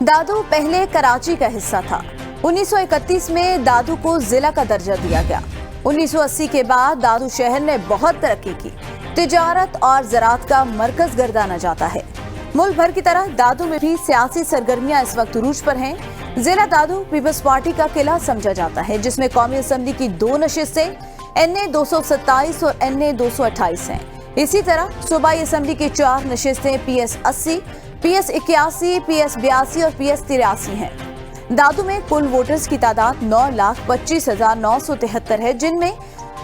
दादू पहले कराची का हिस्सा था। 1931 में दादू को जिला का दर्जा दिया गया। 1980 के बाद दादू शहर ने बहुत तरक्की की। तिजारत और ज़राअत का मरकज गर्दाना जाता है। मुल्क भर की तरह दादू में भी सियासी सरगर्मियां इस वक्त उरूज पर हैं। जिला दादू पीपल्स पार्टी का किला समझा जाता है, जिसमें कौमी असम्बली की 2 नशिस्तें NA 227 और NA 228 हैं। इसी तरह सूबाई असम्बली की 4 नशिस्तें PS 80, PS 81, PS 82 और PS 83 हैं। दादू में कुल वोटर्स की तादाद 9,25,973 है, जिनमें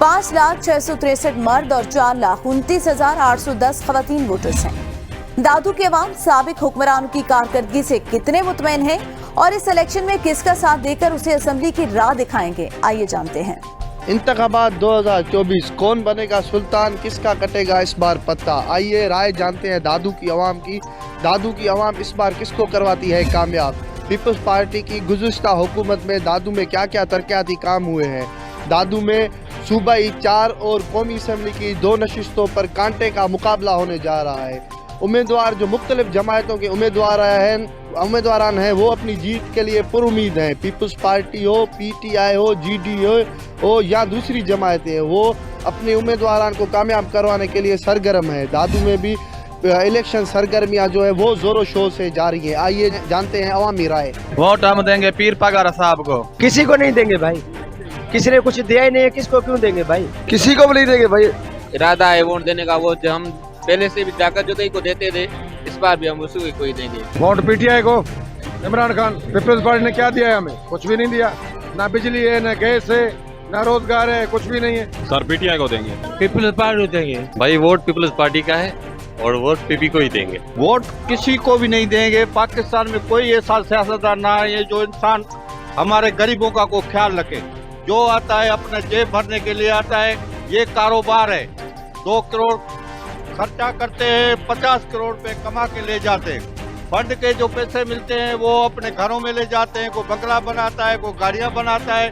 5,06,63 मर्द और 4,29,810 खवातीन वोटर्स हैं। दादू के अवाम साबिक हुक्मरानों की कारकर्दगी से कितने मुतमईन हैं और इस इलेक्शन में किसका साथ देकर उसे असेंबली की राह दिखाएंगे, आइए जानते हैं। इंतखाबात 2024 कौन बनेगा सुल्तान, किसका कटेगा इस बार पत्ता। आइए राय जानते हैं दादू की आवाम की। दादू की आवाम इस बार किसको करवाती है कामयाब। पीपल्स पार्टी की गुज़िश्ता हुकूमत में दादू में क्या क्या तरक्याती काम हुए हैं। दादू में सूबाई 4 और कौमी असम्बली की 2 नशिस्तों पर कांटे का मुकाबला होने जा रहा है। उम्मीदवार जो मुख्तलिफ जमायतों के उम्मीदवारान हैं वो अपनी जीत के लिए पुरुमीद हैं। पीपल्स पार्टी हो, PTI हो, GD हो या दूसरी जमायतें हैं, वो अपने उम्मीदवारान को कामयाब करवाने के लिए सरगर्म है। दादू में भी इलेक्शन सरगर्मियां जो है वो जोरों शोर से जारी है। आइए जानते हैं अवामी राय। वोट हम देंगे पीर पगारा साहब को। किसी को नहीं देंगे भाई, किसी ने कुछ दिया ही नहीं है, किसको क्यों देंगे भाई, किसी को भी नहीं देंगे भाई। इरादा है वोट देने का, वो जो हम पहले से भी जाकर जो को देते थे, इस बार भी हम उसी को ही देंगे। वोट PTI को। इमरान खान, पीपल्स पार्टी ने क्या दिया है हमें? कुछ भी नहीं दिया, ना बिजली है, ना गैस है, ना रोजगार है, कुछ भी नहीं है। सर PTI को देंगे। पीपल्स पार्टी देंगे भाई, वोट पीपल्स पार्टी का है और वोट PP को ही देंगे। वोट किसी को भी नहीं देंगे। पाकिस्तान में कोई ऐसा सियासतदान ना है जो इंसान हमारे गरीबों का को ख्याल रखे। जो आता है अपने जेब भरने के लिए आता है। ये कारोबार है। 2 करोड़ खर्चा करते हैं, 50 करोड़ पे कमा के ले जाते हैं। फंड के जो पैसे मिलते हैं वो अपने घरों में ले जाते हैं। कोई बंगला बनाता है, कोई गाड़ियां बनाता है,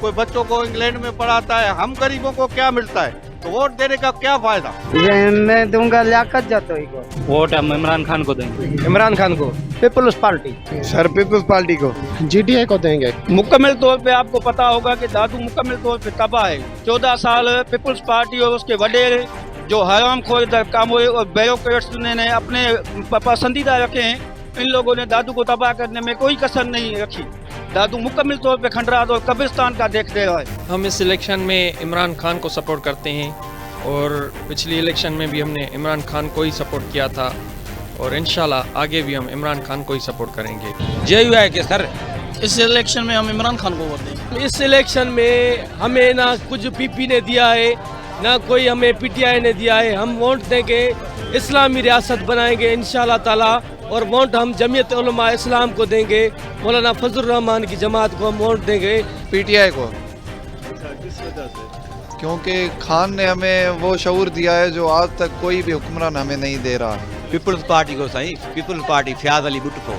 कोई बच्चों को इंग्लैंड में पढ़ाता है। हम गरीबों को क्या मिलता है? तो वोट देने का क्या फायदा? मैं दूंगा लियाकत जातोई को। वोट हम इमरान खान को देंगे। इमरान खान को। पीपल्स पार्टी। सर पीपल्स पार्टी को। GTI को देंगे। मुकम्मल तौर पे आपको पता होगा कि दादू मुकम्मल तौर पे तबाह है। 14 साल पीपल्स पार्टी और उसके वडेरे जो हराम खोर काम हुए और ब्यूरोक्रेट्स ने अपने पसंदीदा रखे हैं, इन लोगों ने दादू को तबाह करने में कोई कसर नहीं रखी। दादू मुकम्मल तौर पे खंडरात और कब्रिस्तान का देख दे रहा है। हम इस इलेक्शन में इमरान खान को सपोर्ट करते हैं और पिछली इलेक्शन में भी हमने इमरान खान को ही सपोर्ट किया था और इंशाल्लाह आगे भी हम इमरान खान को ही सपोर्ट करेंगे। JUI के सर, इस इलेक्शन में हम इमरान खान को वोट देंगे। इस इलेक्शन में हमें ना कुछ PP ने दिया है, ना कोई हमें PTI ने दिया है। हम वोट देंगे, इस्लामी रियासत बनाएंगे इंशाल्लाह ताला, और वोट हम जमीयत उलमा इस्लाम को देंगे। मौलाना फजल रहमान की जमात को हम वोट देंगे। PTI को। किस वजह से? क्योंकि खान ने हमें वो शऊर दिया है जो आज तक कोई भी हुक्मरान हमें नहीं दे रहा। पीपल्स पार्टी को सही, पीपल्स पार्टी फयाज अली भुट्टो को।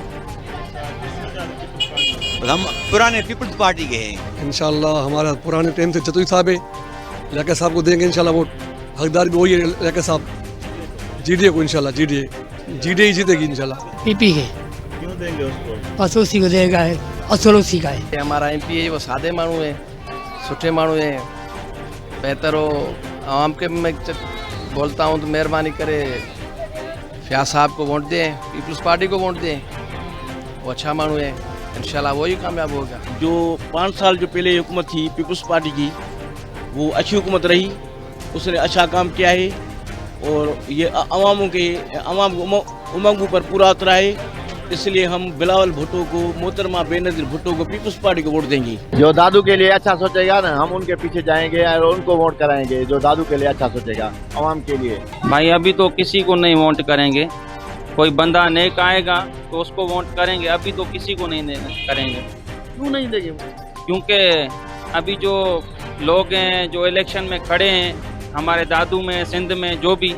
हम पुराने पीपल्स पार्टी के हैं। इंशाल्लाह हमारा पुराने टाइम से चतुई साहब है, लड़का साहब को देंगे इंशाल्लाह वोट। हकदार भी वही है लड़का साहब। GDA को इंशाल्लाह, GDA ही जीतेगी इंशाल्लाह। PP के। क्यों देंगे उसको? बस उसी को देगा है, असल उसी का है। हमारा MP है, वो सादे मानू है, सुठे मानू है, बेहतर हो। आवाम के मैं बोलता हूँ तो मेहरबानी करे फयाज साहब को वोट दें, पीपल्स पार्टी को वोट दें। वो अच्छा मानू है, इंशाल्लाह वही कामयाब होगा। जो 5 साल जो पहले हुकूमत थी पीपल्स पार्टी की, वो अच्छी हुकूमत रही, उसने अच्छा काम किया है और ये अवामों के उमंगों पर पूरा उतरा है। इसलिए हम बिलावल भुट्टो को, मोहतरमा बेनज़ीर भुट्टो को, पीपल्स पार्टी को वोट देंगे। जो दादू के लिए अच्छा सोचेगा ना, हम उनके पीछे जाएंगे और उनको वोट कराएंगे जो दादू के लिए अच्छा सोचेगा अवाम के लिए। भाई अभी तो किसी को नहीं वोट करेंगे। कोई बंदा नेक आएगा तो उसको वोट करेंगे, अभी तो किसी को नहीं करेंगे। क्यों नहीं देंगे? क्योंकि अभी जो लोग हैं जो इलेक्शन में खड़े हैं, हमारे दादू में, सिंध में, जो भी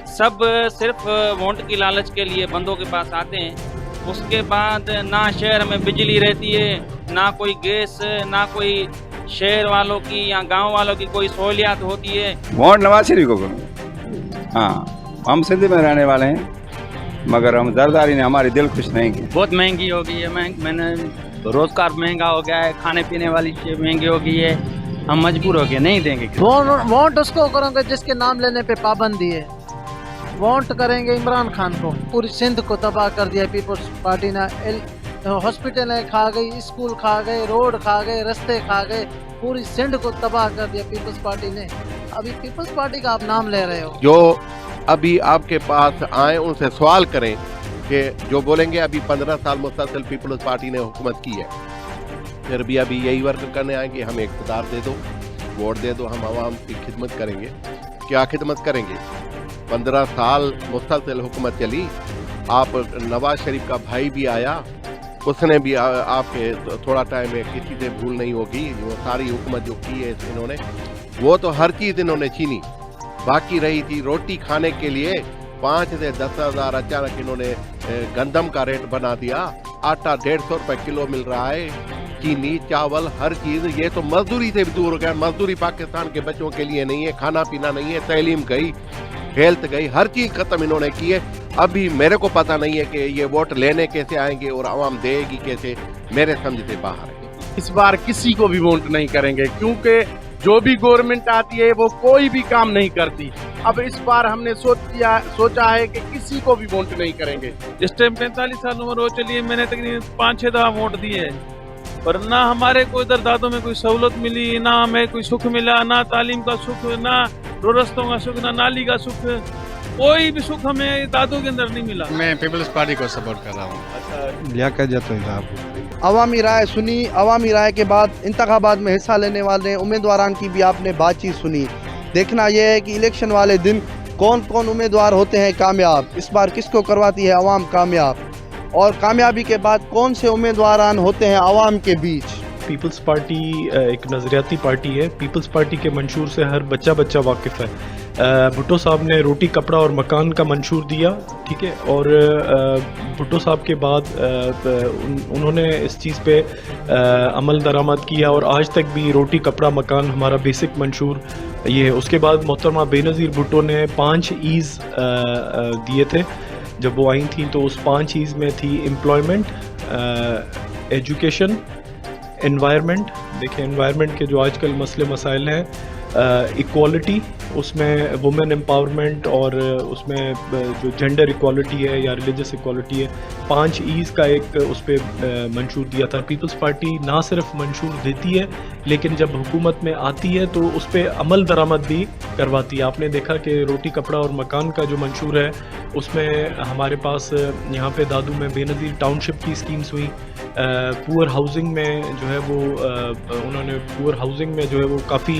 सब सिर्फ वोट की लालच के लिए बंदों के पास आते हैं। उसके बाद ना शहर में बिजली रहती है, ना कोई गैस, ना कोई शहर वालों की या गांव वालों की कोई सहूलियात होती है। वोट नवाज शरीफ को। हाँ, हम सिंध में रहने वाले हैं मगर हम जरदारी ने हमारी दिल खुश नहीं की। बहुत महंगी हो गई है, मैंने रोजगार महंगा हो गया है, खाने पीने वाली चीज़ महंगी हो गई है, हम मजबूर हो गए, नहीं देंगे। वोट उसको करेंगे जिसके नाम लेने पे पाबंदी है। वोट करेंगे इमरान खान को। पूरी सिंध को तबाह कर दिया पीपल्स पार्टी ने। हॉस्पिटलें खा गई, स्कूल खा गए, रोड खा गए, रास्ते खा गए, पूरी सिंध को तबाह कर दिया पीपल्स पार्टी ने। अभी पीपल्स पार्टी का आप नाम ले रहे हो। जो अभी आपके पास आए उनसे सवाल करें कि जो बोलेंगे अभी 15 साल मुसलसल पीपल्स पार्टी ने हुकूमत की है, फिर भी अभी यही वर्क करने आएंगे, हमें इक़्तिदार दे दो, वोट दे दो, हम आवाम की खिदमत करेंगे। क्या खिदमत करेंगे? 15 साल मुसलसल हुकूमत चली। आप नवाज शरीफ का भाई भी आया, उसने भी आपके थोड़ा टाइम में किसी से भूल नहीं होगी। वो सारी हुकूमत जो की है इन्होंने, वो तो हर चीज़ इन्होंने छीनी। बाकी रही थी रोटी खाने के लिए 5 से 10 हज़ार अचानक इन्होंने गंदम का रेट बना दिया। आटा 150 रुपए किलो मिल रहा है, चीनी, चावल, हर चीज़। ये तो मजदूरी से भी दूर हो गया। मजदूरी पाकिस्तान के बच्चों के लिए नहीं है, खाना पीना नहीं है, तालीम गई, हेल्थ गई, हर चीज़ ख़त्म इन्होंने की है। अभी मेरे को पता नहीं है कि ये वोट लेने कैसे आएंगे और आवाम देगी कैसे, मेरे समझ से बाहर है। इस बार किसी को भी वोट नहीं करेंगे, क्योंकि जो भी गवर्नमेंट आती है वो कोई भी काम नहीं करती। अब इस बार हमने सोचा है कि किसी को भी वोट नहीं करेंगे। इस टाइम 45 साल उम्र हो चली है, मैंने तकरीबन 5-6 दफा वोट दिए है, पर ना हमारे को इधर दादों में कोई सहूलत मिली, ना हमें कोई सुख मिला, ना तालीम का सुख, ना रस्तों का सुख, ना नाली का सुख, कोई भी सुख हमें दादों के अंदर नहीं मिला। मैं पीपल्स पार्टी को सपोर्ट कर रहा हूँ। लियाकत जतो साहब। अवामी राय सुनी। अवामी राय के बाद इंतखाबात में हिस्सा लेने वाले उम्मीदवारान की भी आपने बातचीत सुनी। देखना यह है कि इलेक्शन वाले दिन कौन कौन उम्मीदवार होते हैं कामयाब, इस बार किसको करवाती है अवाम कामयाब, और कामयाबी के बाद कौन से उम्मीदवारान होते हैं अवाम के बीच। पीपल्स पार्टी एक नज़रियाती पार्टी है। पीपल्स पार्टी के मंशूर से हर बच्चा वाकिफ़ है। भुट्टो साहब ने रोटी, कपड़ा और मकान का मंशूर दिया, ठीक है, और भुट्टो साहब के बाद उन्होंने इस चीज़ पे अमल दरामद किया और आज तक भी रोटी, कपड़ा, मकान हमारा बेसिक मंशूर ये है। उसके बाद मोहतरमा बेनज़ीर भुट्टो ने 5 ईज़ दिए थे जब वो आई थी, तो उस 5 ईज़ में थी एम्प्लॉयमेंट, एजुकेशन, एनवायरनमेंट। देखिए एनवायरनमेंट के जो आजकल मसले मसाइल हैं, इक्वालिटी, उसमें वुमेन एम्पावरमेंट, और उसमें जो जेंडर इक्वालिटी है या रिलीजियस इक्वालिटी है, 5 ईज़ का एक उस पर मंशूर दिया था। पीपल्स पार्टी ना सिर्फ मंशूर देती है लेकिन जब हुकूमत में आती है तो उस पर अमल दरामद भी करवाती है। आपने देखा कि रोटी, कपड़ा और मकान का जो मंशूर है उसमें हमारे पास यहाँ पे दादू में बेनज़ीर टाउनशिप की स्कीम्स हुई। पुअर हाउसिंग में जो है वो उन्होंने पुअर हाउसिंग में जो है वो काफ़ी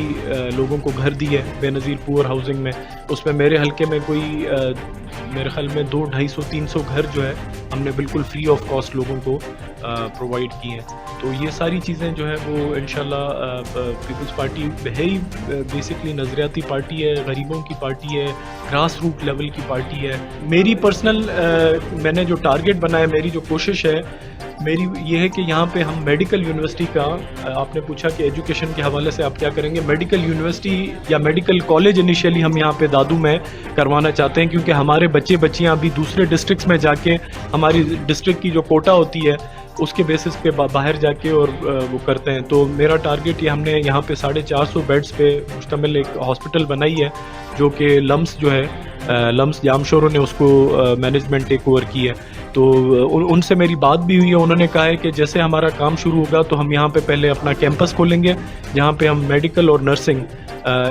लोगों को घर दी है बेनज़ीर पुअर हाउसिंग में। उसमें मेरे हलके में कोई मेरे ख्याल में 200-250-300 घर जो है हमने बिल्कुल फ्री ऑफ कॉस्ट लोगों को प्रोवाइड की हैं। तो ये सारी चीज़ें जो है वो इंशाल्लाह पीपल्स पार्टी है ही बेसिकली नज़रियाती पार्टी है, गरीबों की पार्टी है, ग्रास रूट लेवल की पार्टी है। मेरी पर्सनल मैंने जो टारगेट बनाया, मेरी जो कोशिश है मेरी ये है कि यहाँ पे हम मेडिकल यूनिवर्सिटी का, आपने पूछा कि एजुकेशन के हवाले से आप क्या करेंगे, मेडिकल यूनिवर्सिटी या मेडिकल कॉलेज इनिशियली हम यहाँ पे दादू में करवाना चाहते हैं, क्योंकि हमारे बच्चियाँ अभी दूसरे डिस्ट्रिक्ट्स में जाके हमारी डिस्ट्रिक्ट की जो कोटा होती है उसके बेसिस पे बाहर जाके और वो करते हैं। तो मेरा टारगेट ये, हमने यहाँ पे 450 बेड्स पे मुश्तमिल एक हॉस्पिटल बनाई है जो कि लम्स जो है लम्स जामशोरों ने उसको मैनेजमेंट टेक ओवर की है। तो उनसे मेरी बात भी हुई है, उन्होंने कहा है कि जैसे हमारा काम शुरू होगा तो हम यहाँ पे पहले अपना कैंपस खोलेंगे जहाँ पे हम मेडिकल और नर्सिंग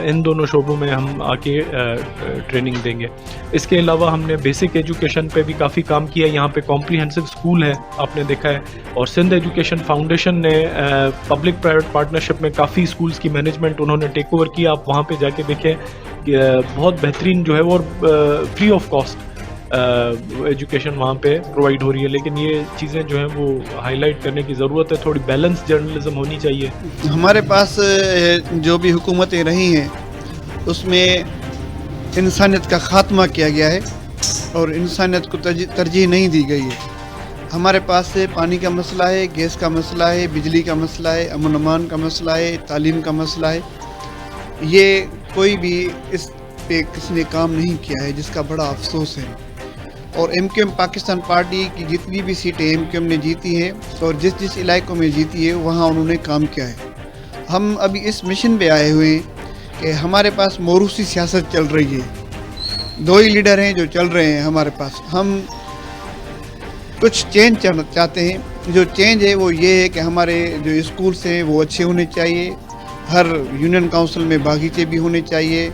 इन दोनों शोबों में हम आके ट्रेनिंग देंगे। इसके अलावा हमने बेसिक एजुकेशन पे भी काफ़ी काम किया। यहाँ पे कॉम्प्रिहेंसिव स्कूल है, आपने देखा है, और सिंध एजुकेशन फाउंडेशन ने पब्लिक प्राइवेट पार्टनरशिप में काफ़ी स्कूल्स की मैनेजमेंट उन्होंने टेक ओवर किया। आप वहाँ पे जाके देखें बहुत बेहतरीन जो है वो फ्री ऑफ कॉस्ट एजुकेशन वहाँ पे प्रोवाइड हो रही है। लेकिन ये चीज़ें जो हैं वो हाईलाइट करने की ज़रूरत है, थोड़ी बैलेंस जर्नलिज्म होनी चाहिए। हमारे पास जो भी हुकूमतें रही हैं उसमें इंसानियत का ख़ात्मा किया गया है और इंसानियत को तरजीह नहीं दी गई है। हमारे पास पानी का मसला है, गैस का मसला है, बिजली का मसला है, अमन अमान का मसला है, तालीम का मसला है। ये कोई भी इस पे किसी ने काम नहीं किया है, जिसका बड़ा अफसोस है। اور MQM پاکستان پارٹی کی جتنی بھی سیٹیں MQM نے جیتی ہیں اور جس جس علاقوں میں جیتی ہے وہاں انہوں نے کام کیا ہے. ہم ابھی اس مشن پہ آئے ہوئے ہیں کہ ہمارے پاس موروثی سیاست چل رہی ہے. 2 ہی لیڈر ہیں جو چل رہے ہیں ہمارے پاس. ہم کچھ چینج چاہتے ہیں. جو چینج ہے وہ یہ ہے کہ ہمارے جو اسکولس ہیں وہ اچھے ہونے چاہیے. ہر یونین کونسل میں باغیچے بھی ہونے چاہیے,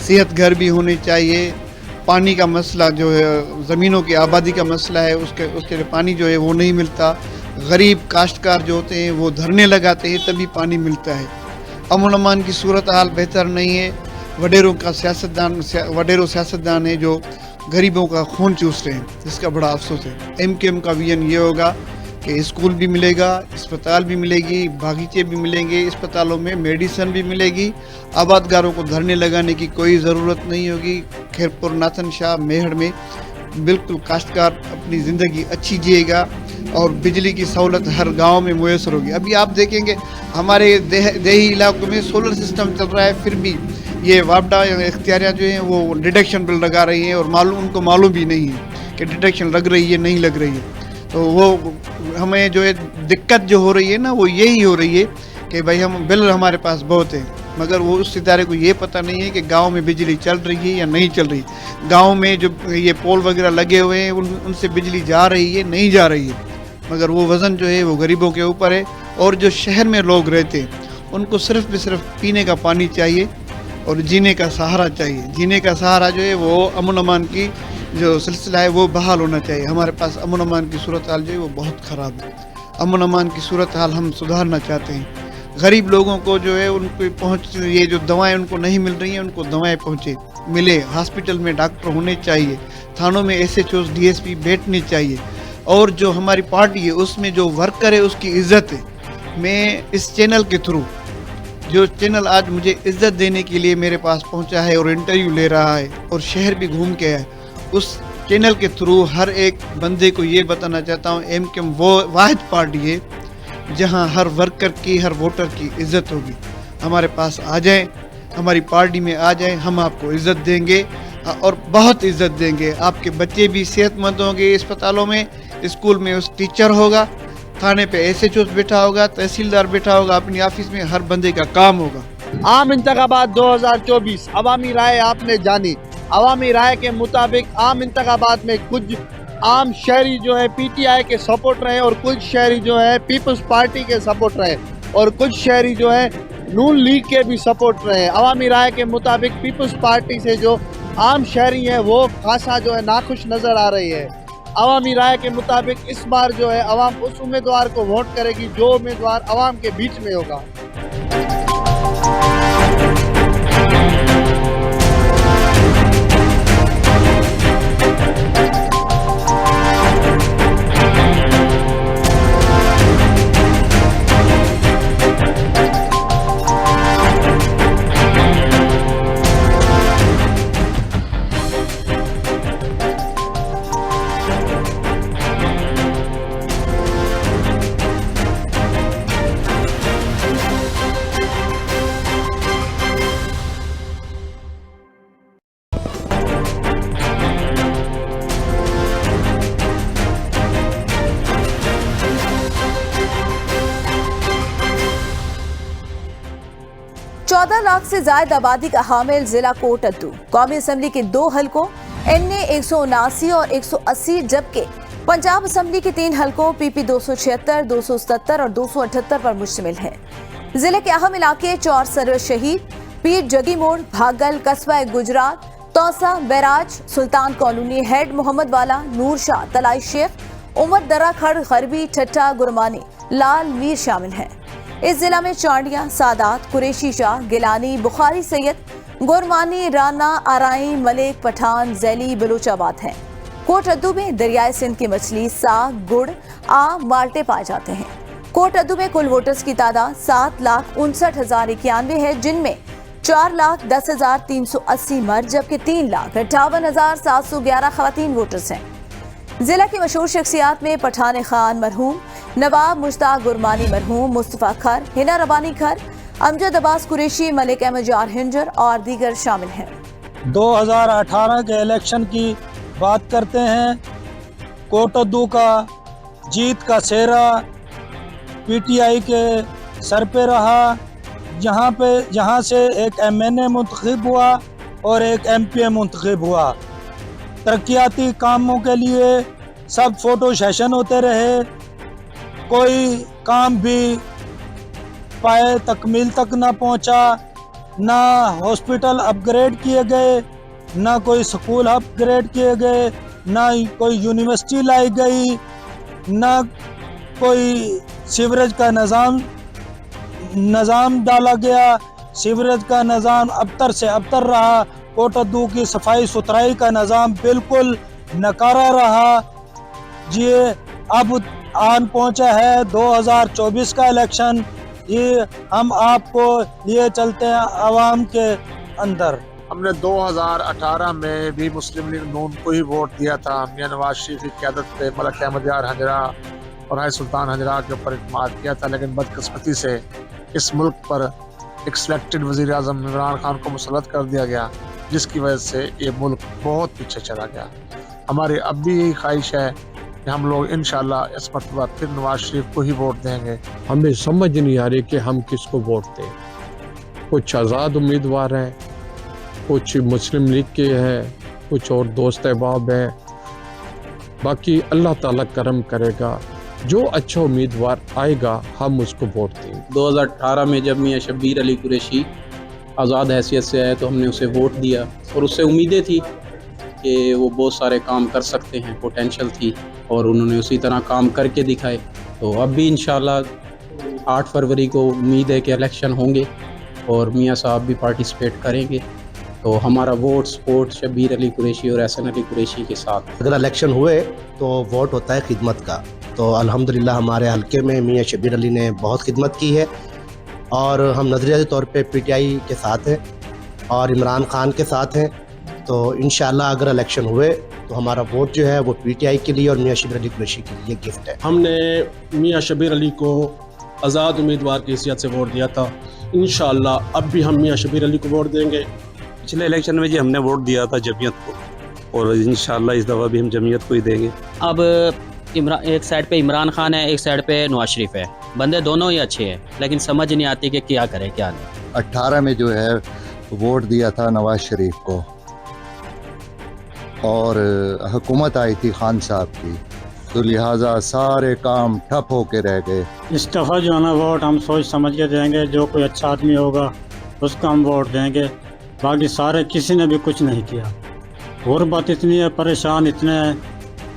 صحت گھر بھی ہونے چاہیے. پانی کا مسئلہ جو ہے, زمینوں کی آبادی کا مسئلہ ہے, اس کے لیے پانی جو ہے وہ نہیں ملتا. غریب کاشتکار جو ہوتے ہیں وہ دھرنے لگاتے ہیں تبھی پانی ملتا ہے. امن امان کی صورتحال بہتر نہیں ہے. وڈیروں سیاستدان ہیں جو غریبوں کا خون چوس رہے ہیں, جس کا بڑا افسوس ہے. MQM کا ویژن یہ ہوگا کہ اسکول بھی ملے گا, اسپتال بھی ملے گی, باغیچے بھی ملیں گے, اسپتالوں میں میڈیسن بھی ملے گی. آبادگاروں کو دھرنے لگانے کی کوئی ضرورت نہیں ہوگی. کھیرپور, ناتھن شاہ, میہڑ میں بالکل کاشتکار اپنی زندگی اچھی جیے گا اور بجلی کی سہولت ہر گاؤں میں میسر ہوگی. ابھی آپ دیکھیں گے ہمارے دیہی علاقوں میں سولر سسٹم چل رہا ہے, پھر بھی یہ وابڈا اختیاریات جو ہیں وہ ڈیڈکشن بل لگا رہی ہیں اور ان کو معلوم بھی نہیں ہے کہ ڈیڈکشن لگ رہی ہے نہیں لگ رہی ہے. تو وہ ہمیں جو ہے دقت جو ہو رہی ہے نا وہ یہی ہو رہی ہے کہ بھائی ہم بل ہمارے پاس بہت ہیں, مگر وہ اس ادارے کو یہ پتہ نہیں ہے کہ گاؤں میں بجلی چل رہی ہے یا نہیں چل رہی. گاؤں میں جو یہ پول وغیرہ لگے ہوئے ہیں ان سے بجلی جا رہی ہے نہیں جا رہی ہے, مگر وہ وزن جو ہے وہ غریبوں کے اوپر ہے. اور جو شہر میں لوگ رہتے ہیں ان کو صرف پینے کا پانی چاہیے اور جینے کا سہارا چاہیے. جینے کا سہارا جو ہے وہ امن امان کی جو سلسلہ ہے وہ بحال ہونا چاہیے. ہمارے پاس امن امان کی صورتحال جو ہے وہ بہت خراب ہے. امن امان کی صورتحال ہم سدھارنا چاہتے ہیں. غریب لوگوں کو جو ہے ان کو یہ جو دوائیں ان کو نہیں مل رہی ہیں ان کو دوائیں ملے. ہاسپٹل میں ڈاکٹر ہونے چاہیے, تھانوں میں SHOs DSP بیٹھنے چاہیے. اور جو ہماری پارٹی ہے اس میں جو ورکر ہے اس کی عزت ہے. میں اس چینل کے تھرو, جو چینل آج مجھے عزت دینے کے لیے میرے پاس پہنچا ہے اور انٹرویو لے رہا ہے اور شہر بھی گھوم کے ہے, اس چینل کے تھرو ہر ایک بندے کو یہ بتانا چاہتا ہوں MQM وہ واحد پارٹی ہے جہاں ہر ورکر کی, ہر ووٹر کی عزت ہوگی. ہمارے پاس آ جائیں, ہماری پارٹی میں آ جائیں, ہم آپ کو عزت دیں گے اور بہت عزت دیں گے. آپ کے بچے بھی صحت مند ہوں گے, اسپتالوں میں, اسکول میں اس ٹیچر ہوگا, تھانے پہ SHOs بیٹھا ہوگا, تحصیلدار بیٹھا ہوگا, اپنی آفس میں ہر بندے کا کام ہوگا. عام انتخابات 2024 عوامی رائے آپ نے جانی. عوامی رائے کے مطابق عام انتخابات میں کچھ عام شہری جو ہے PTI کے سپورٹ رہے اور کچھ شہری جو ہے پیپلز پارٹی کے سپورٹ رہے اور کچھ شہری جو ہے نون لیگ کے بھی سپورٹ رہے. عوامی رائے کے مطابق پیپلز پارٹی سے جو عام شہری ہیں وہ خاصا جو ہے ناخوش نظر آ رہی ہے. عوامی رائے کے مطابق اس بار جو ہے عوام اس امیدوار کو ووٹ کرے گی جو امیدوار عوام کے بیچ میں ہوگا. लाख से ज्यादा आबादी का हामिल जिला कोट अद्दू. कौमी असम्बली के 2 हलकों NA 179 और 180 जबकि पंजाब असम्बली के 3 हलकों PP 276, 277 और 278 पर मुश्तमिल है. जिले के अहम इलाके चौर सरवर शहीद, पीर जगी मोड़, भागल, कस्बा गुजरात, तौसा, बैराज, सुल्तान कॉलोनी, हेड मोहम्मद वाला, नूर शाह, तलाई शेख, उमर दरा खड़, गरबी, ठट्टा, गुरमानी, लाल मीर शामिल हैं. इस जिला में चांडिया, सादात, कुरैशी शाह, गिलानी, बुखारी सैयद, गुरमानी, राना, आराई, मलिक, पठान, जैली, बलूचाबाद हैं. कोट अद्दू में दरियाए सिंध की मछली, साग, गुड़, आम, माल्टे पाए जाते हैं. कोट अद्दू में कुल वोटर्स की तादाद 7,59,091 है, जिनमें 4,10,380 मर्द जबकि 3,58,711 खवातीन वोटर्स हैं. जिला की मशहूर शख्सियात में पठान खान मरहूम, नवाब मुश्ताक गुरमानी मरहूम, मुस्तफ़ा खर, हिना रबानी खर, अमजद अब्बास कुरैशी, मलिक अहमद जार हिंजर और दीगर शामिल हैं. 2018 के इलेक्शन की बात करते हैं। कोटद्दू का जीत का सेहरा पीटीआई के सर पे रहा, जहाँ से एक एमएनए मुंतखब हुआ और एक एमपीए मुंतखब हुआ। तरक्याती कामों के लिए सब फोटो सेशन होते रहे, कोई काम भी पाए तकमील तक ना पहुंचा, ना हॉस्पिटल अपग्रेड किए गए, ना कोई स्कूल अपग्रेड किए गए, ना कोई यूनिवर्सिटी लाई गई, ना कोई सीवरेज का निज़ाम डाला गया। सीवरेज का निज़ाम अबतर से अबतर रहा। कोटद्दू की सफाई सुथराई का निज़ाम बिल्कुल नकारा रहा। ये अब आन पहुंचा है 2024 का इलेक्शन, ये हम आपको लिए चलते हैं आवाम के अंदर। हमने 2018 में भी मुस्लिम लीग नून को ही वोट दिया था। मियां नवाज शरीफ की क़यादत पे मलिक अहमद यार हजरा और हाजी सुल्तान हजरा के ऊपर इत्मीनान किया था, लेकिन बदकिस्मती से इस मुल्क पर एक सिलेक्टेड वज़ीर आज़म इमरान खान को मुसल्लत कर दिया गया, जिसकी वजह से ये मुल्क बहुत पीछे चला गया। हमारी अब भी यही ख्वाहिश है कि हम लोग इंशाअल्लाह इस मरतबा फिर नवाज शरीफ को ही वोट देंगे। हमें समझ नहीं आ रही कि हम किसको वोट दें। कुछ आज़ाद उम्मीदवार हैं, कुछ मुस्लिम लीग के हैं, कुछ और दोस्त अहबाब हैं। बाकी अल्लाह ताला करम करेगा, जो अच्छा उम्मीदवार आएगा हम उसको वोट देंगे। 2018 में जब मियां शब्बीर अली कुरैशी आज़ाद हैसियत से आए तो हमने उसे वोट दिया और उससे उम्मीदें थी कि वो बहुत सारे काम कर सकते हैं, पोटेंशल थी और उन्होंने उसी तरह काम करके दिखाए। तो अब भी इंशाल्लाह 8 फरवरी को उम्मीद है कि इलेक्शन होंगे और मियां साहब भी पार्टिसिपेट करेंगे। तो हमारा वोट सपोर्ट शब्बीर अली कुरैशी और एहसन अली कुरैशी के साथ। अगर इलेक्शन हुए तो वोट होता है खिदमत का, तो अल्हम्दुलिल्लाह हमारे हलके में मियां शब्बीर अली ने बहुत खिदमत की है और हम नज़रियाती तौर पे पीटीआई के साथ हैं और इमरान खान के साथ हैं। तो इंशाअल्लाह अगर इलेक्शन हुए तो हमारा वोट जो है वो पीटीआई के लिए और मियां शब्बीर अली कुरैशी के लिए गिफ्ट है। हमने मियां शब्बीर अली को आज़ाद उम्मीदवार की हैसियत से वोट दिया था। इंशाअल्लाह अब भी हम मियां शब्बीर अली को वोट देंगे। पिछले इलेक्शन में जी हमने वोट दिया था जमीयत को और इंशाअल्लाह इस दफ़ा भी हम जमीयत को ही देंगे। अब एक साइड पे इमरान खान है, एक साइड पे नवाज शरीफ है, बंदे दोनों ही अच्छे हैं, लेकिन समझ नहीं आती कि क्या करें क्या नहीं। 18 में जो है वोट दिया था नवाज शरीफ को और हुकूमत आई थी खान साहब की, तो लिहाजा सारे काम ठप होके रह गए। इस दफ़ा जो है ना वोट हम सोच समझ के देंगे, जो कोई अच्छा आदमी होगा उसको हम वोट देंगे। बाकी सारे किसी ने भी कुछ नहीं किया। और बात इतनी है, परेशान इतने हैं,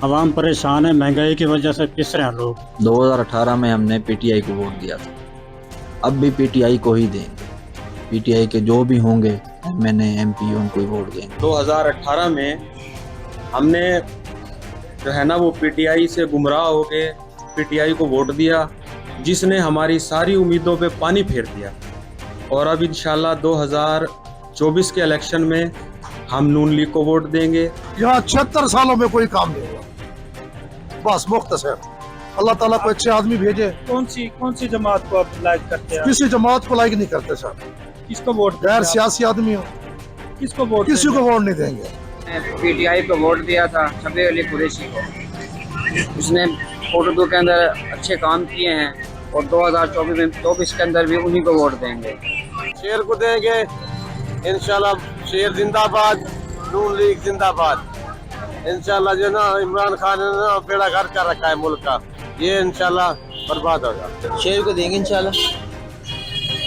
आवाम परेशान है, महंगाई की वजह से पिस रहे हैं लोग। 2018 में हमने पीटीआई को वोट दिया था, अब भी पीटीआई को ही देंगे। पीटीआई के जो भी होंगे एमएनए एमपी उनको ही वोट देंगे। 2018 में हमने जो है ना वो पीटीआई से गुमराह होके पीटीआई को वोट दिया, जिसने हमारी सारी उम्मीदों पे पानी फेर दिया। और अब इंशाल्लाह 2024 के इलेक्शन में हम नून लीग को वोट देंगे। यहाँ 76 सालों में कोई काम नहीं हुआ, बस मुख्तसर अल्लाह ताला को अच्छे आदमी भेजे। कौन सी जमात को आप लाइक करते हैं? किसी जमात को लाइक नहीं करते सर। किसको वोट? गैर सियासी आदमी हो, किसको वोट? किसी को वोट नहीं देंगे। पीटीआई को वोट दिया था शब्बीर अली कुरैशी को, उसने कोटद्दू के अंदर अच्छे काम किए हैं और 2024 के अंदर भी उन्हीं को वोट देंगे। शेर को देंगे इंशाल्लाह। शेर जिंदाबाद, नून लीग जिंदाबाद। इंशाल्लाह जो ना इमरान खान ने ना बेड़ा घर कर रखा है मुल्क का, ये इंशाल्लाह बर्बाद होगा। शेर को देंगे इंशाल्लाह,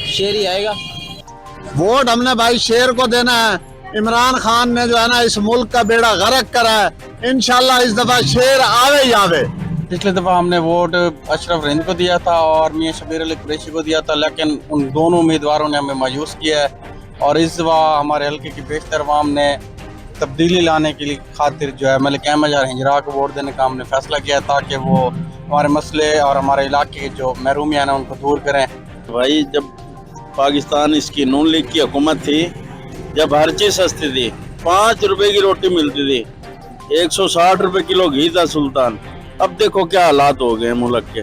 शेर ही आएगा। वोट हमने भाई शेर को देना है। इमरान खान ने जो है ना इस मुल्क का बेड़ा गर्क करा है, इंशाल्लाह इस दफा शेर आवे ही आवे। पिछले दफ़ा हमने वोट अशरफ रिंद को दिया था और मियां शब्बीर अली कुरैशी को दिया था, लेकिन उन दोनों उम्मीदवारों ने हमें मायूस किया है। और इस दफ़ा हमारे हल्के की बेशतर अवाम ने तब्दीली लाने के लिए खातिर जो है मलिक अहमद यार हिजरा को वोट देने का हमने फैसला किया, ताकि वो हमारे मसले और हमारे इलाके के जो महरूमियाँ हैं उनको दूर करें। भाई जब पाकिस्तान इसकी नून लीग की हुकूमत थी, जब हर चीज़ सस्ती थी, 5 रुपए की रोटी मिलती थी, 160 रुपए किलो घी था सुल्तान। अब देखो क्या हालात हो गए मुल्क के,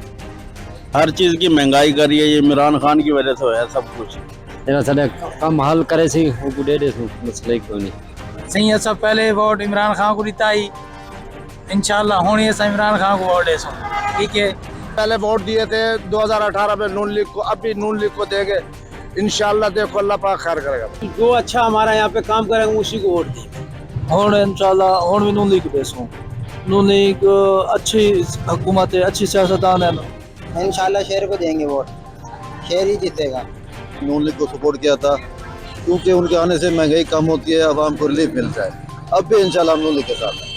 हर चीज़ की महंगाई करी है। ये इमरान खान की वजह से है सब कुछ। कम हल करे सी मसले को नहीं सही है सब पहले वोट इमरान खान को देता ही इंशाल्लाह होनी है इमरान खान को वोट दे सो ठीक है। पहले वोट दिए थे 2018 में नून लीग को, अब भी नून लीग को देंगे इंशाल्लाह। देखो अल्लाह पाक खैर करेगा। जो अच्छा हमारा यहाँ पे काम करेंगे उसी को वोट देंगे। और इंशाल्लाह और भी नून लीग को बेसों। नून लीग अच्छी हुकूमत है, अच्छी सियासतदान है। इंशाल्लाह शेर को देंगे वोट, शेर ही जीतेगा। नून लीग को सपोर्ट किया था क्योंकि उनके आने से महंगाई कम होती है, आवाम को रिलीफ मिलता है। अब भी इंशाल्लाह हम नून लीग के साथ हैं।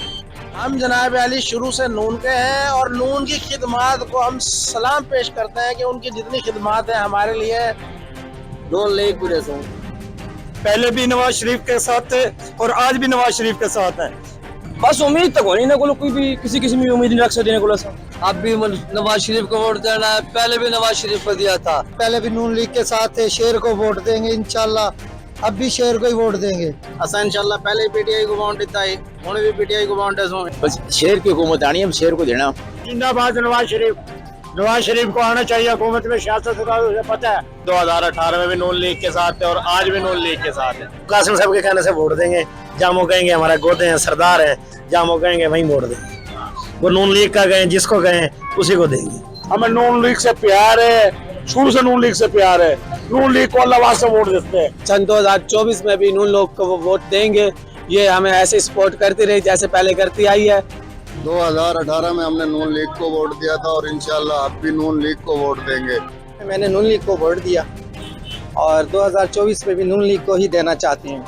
हम जनाब अली शुरू से नून के हैं और नून की खिदमात को हम सलाम पेश करते हैं कि उनकी जितनी खिदमात है हमारे लिए नून लीग को दे सो। पहले भी नवाज शरीफ के साथ थे और आज भी नवाज शरीफ के साथ हैं। बस उम्मीद तक होनी ना कोई भी किसी किस्म की उम्मीद नहीं रख सकते को। अब भी नवाज शरीफ को वोट देना है, पहले भी नवाज शरीफ को दिया था, पहले भी नून लीग के साथ थे। शेर को वोट देंगे इंशाल्लाह, अब भी शेर को ही वोट देंगे। असा इंशाल्लाह पहले ही पीटीआई को वोट देता है, हुण भी पीटीआई को वोट देसो। बस शेर की हुकूमत आनी है, हम शेर को देना। जिंदाबाद नवाज शरीफ, नवाज शरीफ को आना चाहिए हुकूमत में। सियासत का पता है 2018 में भी नून लीग के साथ थे और आज भी नून लीग के साथ है। कासिम साहब के कहने से वोट देंगे। जामो कहेंगे हमारे गोदे हैं, सरदार हैं, जामो कहेंगे वहीं वोट देंगे। वो नून लीग का गए, जिसको गए उसी को देंगे। हमें नून लीग से प्यार है, शुरू से नून लीग से प्यार है। नून लीग को अल्लाह वास्ते वोट देते हैं। सन 2024 में भी नून लोग को वोट देंगे। ये हमें ऐसे सपोर्ट करती रही जैसे पहले करती आई है। 2018 में हमने नून लीग को वोट दिया था और इंशाल्लाह अब भी नून लीग को वोट देंगे। मैंने नून लीग को वोट दिया और 2024 में भी नून लीग को ही देना चाहते हैं।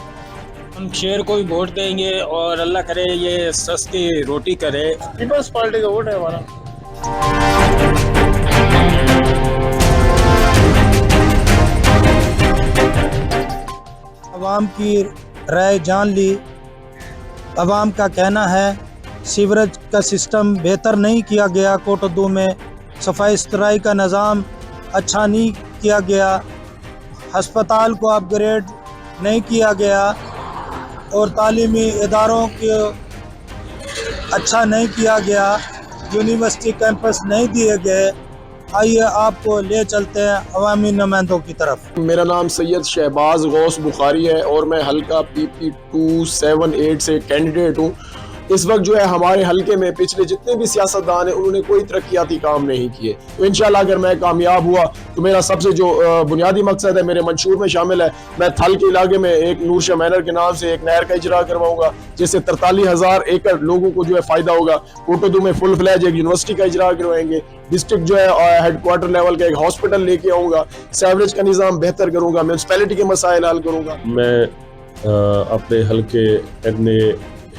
हम शेर को भी वोट देंगे और अल्लाह करे ये सस्ती रोटी करे। पीपल्स पार्टी का वोट है हमारा। अवाम की राय जान ली। अवाम का कहना है सीवरेज का सिस्टम बेहतर नहीं किया गया, कोटोदू में सफाई सुथराई का निज़ाम अच्छा नहीं किया गया, हस्पताल को अपग्रेड नहीं किया गया और तालीमी इदारों को अच्छा नहीं किया गया, यूनिवर्सिटी कैंपस नहीं दिए गए। आइए आपको ले चलते हैं अवामी नुमाइंदों की तरफ। मेरा नाम सैयद शहबाज गौस बुखारी है और मैं हल्का PP 278 से कैंडिडेट हूँ। इस वक्त जो है हमारे हल्के में पिछले जितने भी सियासतदान हैं उन्होंने कोई तरक्याती काम नहीं किए। तो इंशाल्लाह अगर मैं कामयाब हुआ तो मेरा सबसे जो बुनियादी मकसद है मेरे मंशूर में शामिल है, मैं थल के इलाके में एक नूरशाह मैनर के नाम से एक नहर का इजरा करवाऊंगा जिससे 43,000 एकड़ लोगों को जो है फायदा होगा। कोटोदू में फुल फ्लैज एक यूनिवर्सिटी का इजरा करवाएंगे। डिस्ट्रिक्ट जो है हेडक्वार्टर लेवल का एक हॉस्पिटल लेके आऊँगा। सीवरेज का निज़ाम बेहतर करूँगा। म्यूनसिपैलिटी के मसाइल हल करूँगा। मैं अपने हल्के एडने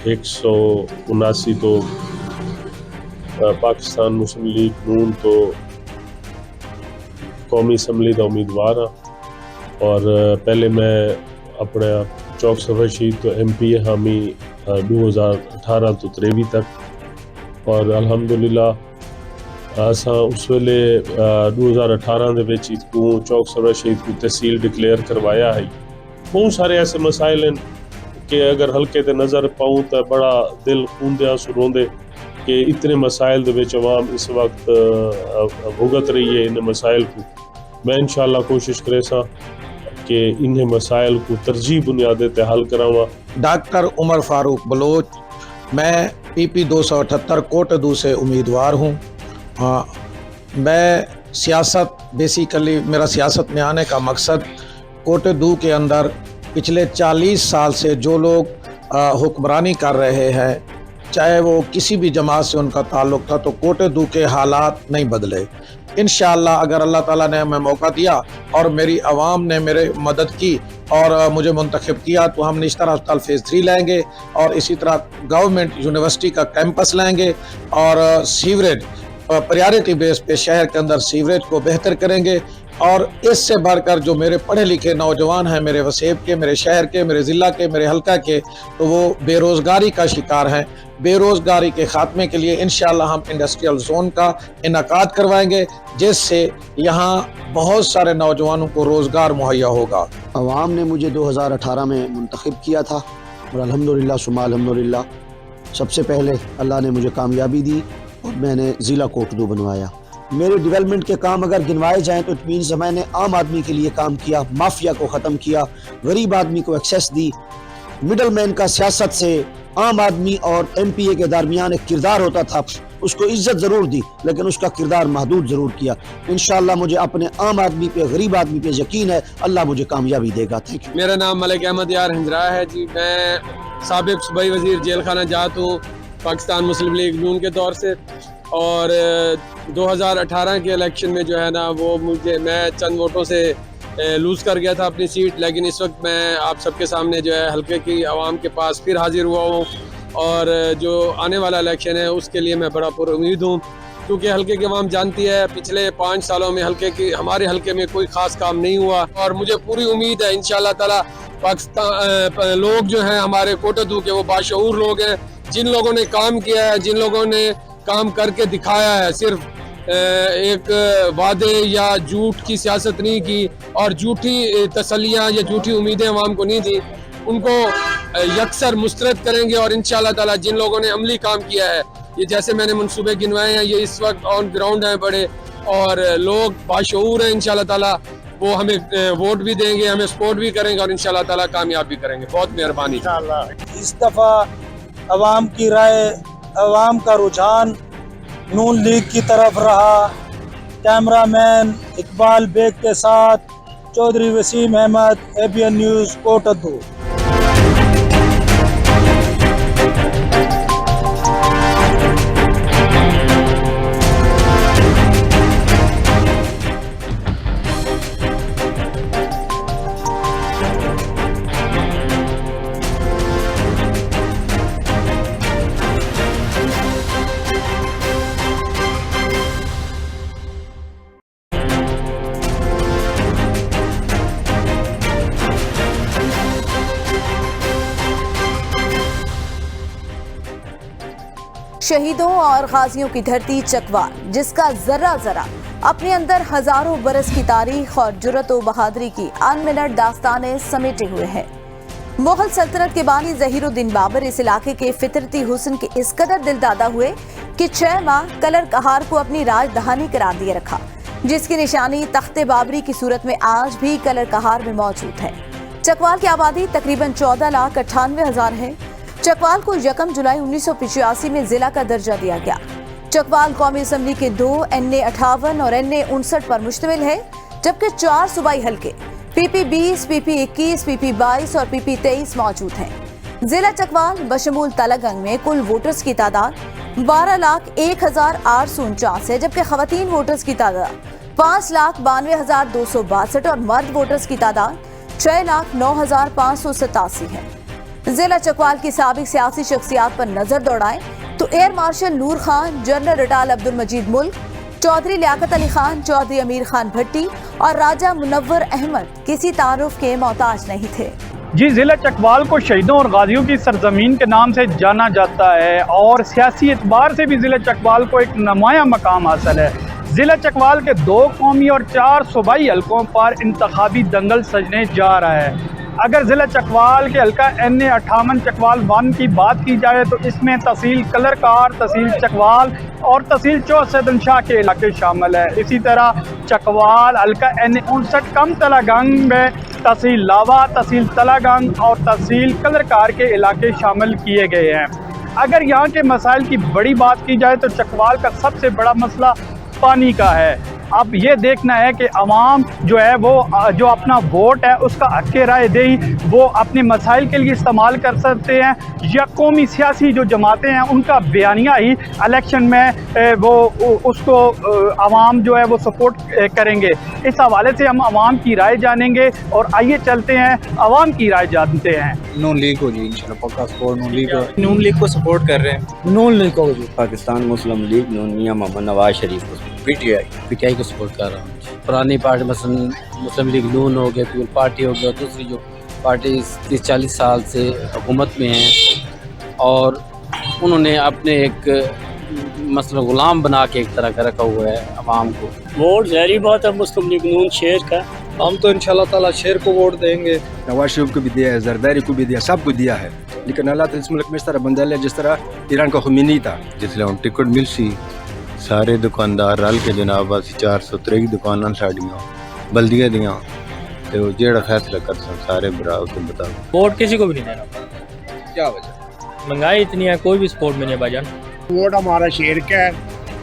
179 तो पाकिस्तान मुस्लिम लीग नून तो कौमी असम्बली का उम्मीदवार हाँ और पहले मैं अपने चौक सफर शीत तो MP हामी 2018 तो 23 तक और अल्हम्दुलिल्लाह असा उस वेले 2018 ਦੇ ਵਿੱਚ को चौक सफर शीत को तहसील डिक्लेयर करवाया है। बहुत सारे ऐसे मसाइल हैं कि अगर हल्के ते नज़र पाऊँ तो बड़ा दिल खूंदे सुरोंदे कि इतने मसाइल दे विच अवाम इस वक्त भुगत रही है इन मसाइल को। मैं इंशाल्लाह कोशिश करे सा कि इन मसाइल को तरजीह बुनियादे ते हल करावा। डॉक्टर उमर फारूक बलोच, मैं PP 278 कोटोदू से उम्मीदवार हूँ। मैं सियासत बेसिकली मेरा सियासत में आने का मकसद कोटोदू के अंदर पिछले 40 साल से जो लोग हुक्मरानी कर रहे हैं, चाहे वो किसी भी जमात से उनका ताल्लुक़ था, तो कोटोदू के हालात नहीं बदले। इंशाअल्लाह अगर अल्लाह ताला ने हमें मौका दिया और मेरी आवाम ने मेरे मदद की और मुझे मुंतखब किया तो हम निश्तर अस्पताल फेज़ 3 लेंगे और इसी तरह गवर्नमेंट यूनिवर्सिटी का कैंपस लेंगे और सीवरेज प्रायोरिटी बेस पे शहर के अंदर सीवरेज को बेहतर करेंगे। और इससे बढ़कर जो मेरे पढ़े लिखे नौजवान हैं, मेरे वसेब के, मेरे शहर के, मेरे ज़िला के, मेरे हल्का के, तो वो बेरोज़गारी का शिकार हैं। बेरोज़गारी के ख़ात्मे के लिए इंशाअल्लाह हम इंडस्ट्रियल जोन का इनकाद करवाएंगे जिससे यहाँ बहुत सारे नौजवानों को रोज़गार मुहैया होगा। अवाम ने मुझे 2018 में मुंतखब किया था और अल्हम्दुलिल्लाह सुम्मा अल्हम्दुलिल्लाह सबसे पहले अल्लाह ने मुझे कामयाबी दी और मैंने ज़िला कोटोदू बनवाया। मेरे डेवलपमेंट के काम अगर गिनवाए जाएँ तो इट मीन्स मैंने आम आदमी के लिए काम किया, माफिया को ख़त्म किया, गरीब आदमी को एक्सेस दी, मिडल मैन का सियासत से आम आदमी और MPA के दरमियान एक किरदार होता था, उसको इज्जत ज़रूर दी लेकिन उसका किरदार महदूद ज़रूर किया। इंशाअल्लाह मुझे अपने आम आदमी पे, गरीब आदमी पे यकीन है, अल्लाह मुझे कामयाबी देगा। Thank you. मेरा नाम मलिक अहमद यार हंजरा है जी। मैं साबिक सूबाई वज़ीर जेल खाना जात हूँ पाकिस्तान मुस्लिम लीग नून के दौर से, और 2018 के इलेक्शन में जो है ना वो मैं चंद वोटों से लूज़ कर गया था अपनी सीट, लेकिन इस वक्त मैं आप सबके सामने जो है हल्के की आवाम के पास फिर हाजिर हुआ हूँ, और जो आने वाला इलेक्शन है उसके लिए मैं बड़ा पुरुमीद हूँ, क्योंकि हल्के की आवाम जानती है पिछले 5 सालों में हमारे हल्के में कोई ख़ास काम नहीं हुआ, और मुझे पूरी उम्मीद है इंशाअल्लाह ताला पाकिस्तान लोग जो हैं हमारे कोटदू के वो बाशऊर लोग हैं, जिन लोगों ने काम किया है, जिन लोगों ने काम करके दिखाया है, सिर्फ एक वादे या झूठ की सियासत नहीं की और झूठी तसल्लियाँ या झूठी उम्मीदें अवाम को नहीं दी, उनको यकसर मुस्तरद करेंगे। और इंशाअल्लाह ताला जिन लोगों ने अमली काम किया है, ये जैसे मैंने मंसूबे गिनवाए हैं, ये इस वक्त ऑन ग्राउंड हैं बड़े, और लोग बाशऊर हैं, इंशाअल्लाह ताला वो हमें वोट भी देंगे, हमें सपोर्ट भी करेंगे और इंशाअल्लाह ताला कामयाब भी करेंगे। बहुत मेहरबानी। इस दफ़ा अवाम की राय, अवाम का रुझान नून लीग की तरफ रहा। कैमरामैन इकबाल बेग के साथ चौधरी वसीम अहमद, ABN न्यूज़, कोटद्दू। शहीदों और गाजियों की धरती चकवाल, जिसका जरा जरा अपने अंदर हजारों बरस की तारीख और जुर्रत व बहादुरी की अनमिनट दास्तानें समेटे हुए है। मुगल सल्तनत के बानी ज़हीरुद्दीन बाबर इस इलाके के फितरती हुस्न के इस कदर दिलदादा हुए कि 6 माह कलर कहार को अपनी राजधानी करार दिए रखा, जिसकी निशानी तख्ते बाबरी की सूरत में आज भी कलर कहार में मौजूद है। चकवाल की आबादी तकरीबन 14,98,000 है। चकवाल को 1 जुलाई 1985 में जिला का दर्जा दिया गया। चकवाल कौमी असम्बली के 2 NA 58 और NA 59 पर मुश्तमिल है, जबकि 4 सूबाई हल्के PP 20, PP 21, PP 22 और PP 23 मौजूद हैं। जिला चकवाल बशमूल तलागंग में कुल वोटर्स की तादाद 12,01,849 है, जबकि खवातीन वोटर्स की तादाद 5,92,262 और मर्द वोटर्स की तादाद 6,09,587 है। जिला चकवाल की साबिक सियासी शख्सियात पर नजर दौड़ाएं तो एयर मार्शल नूर खान, जनरल रिटाल अब्दुल मजीद मुल्क, चौधरी लियाकत अली खान, चौधरी अमीर खान भट्टी और राजा मुनव्वर अहमद किसी तारुफ के मोहताज नहीं थे। जी, जिला चकवाल को शहीदों और गाजियों की सरजमीन के नाम से जाना जाता है और सियासी एतबार से भी जिला चकवाल को एक नुमाया मकाम हासिल है। जिला चकवाल के 2 कौमी और 4 सूबाई हल्कों पर इंतखाबी दंगल सजने जा रहा है। अगर ज़िला चकवाल के हल्का NA 58 चकवाल 1 की बात की जाए तो इसमें तहसील कलरकार, तहसील चकवाल और तहसील चौसदन शाह के इलाके शामिल है। इसी तरह चकवाल हल्का NA 59 कम तलागंग में तहसील लावा, तहसील तलागंग और तहसील कलरकार के इलाके शामिल किए गए हैं। अगर यहाँ के मसाइल की बड़ी बात की जाए तो चकवाल का सबसे बड़ा मसला पानी का है। अब ये देखना है कि अवाम जो है वो जो अपना वोट है उसका हक़ राय दही वो अपने मसाइल के लिए इस्तेमाल कर सकते हैं, या कौमी सियासी जो जमातें हैं उनका बयानिया ही इलेक्शन में वो उसको अवाम जो है वो सपोर्ट करेंगे। इस हवाले से हम अवाम की राय जानेंगे और आइए चलते हैं अवाम की राय जानते हैं। नून लीग को जी इंशाल्लाह पक्का सपोर्ट नून लीग को सपोर्ट कर रहे हैं। नून लीग को जी पाकिस्तान मुस्लिम लीग नून मियां मोहम्मद नवाज शरीफ को PTI को सपोर्ट कर रहा हूँ। पुरानी पार्टी मसलन मुस्लिम लीग नून हो गया, पीपल पार्टी हो गया, दूसरी जो पार्टी 30-40 साल से हुकूमत में हैं और उन्होंने अपने एक मसलन गुलाम बना के एक तरह का रखा हुआ है अवाम को। वोट जहरी बात है मुस्लिम लीग नून शेर का, हम तो इंशाल्लाह ताला शेर को वोट देंगे। नवाज शरीफ को भी दिया है, जरदारी को भी दिया, सबको दिया है, लेकिन अल्लाह इस मुल्क में इस तरह बंदा है जिस तरह ईरान का खुमैनी था। जिसले हम टिकट मिल सी सारे दुकानदार रल के जनाब असी 403 दुकानां साड़ियां बल्दिया दियां तो जेड़ा फैसला कर सारे बराबर के बताओ। वोट किसी को भी नहीं देना। क्या वजह? महंगाई इतनी है, कोई भी सपोर्ट में नहीं भाईजान। वोट हमारा शेर का है,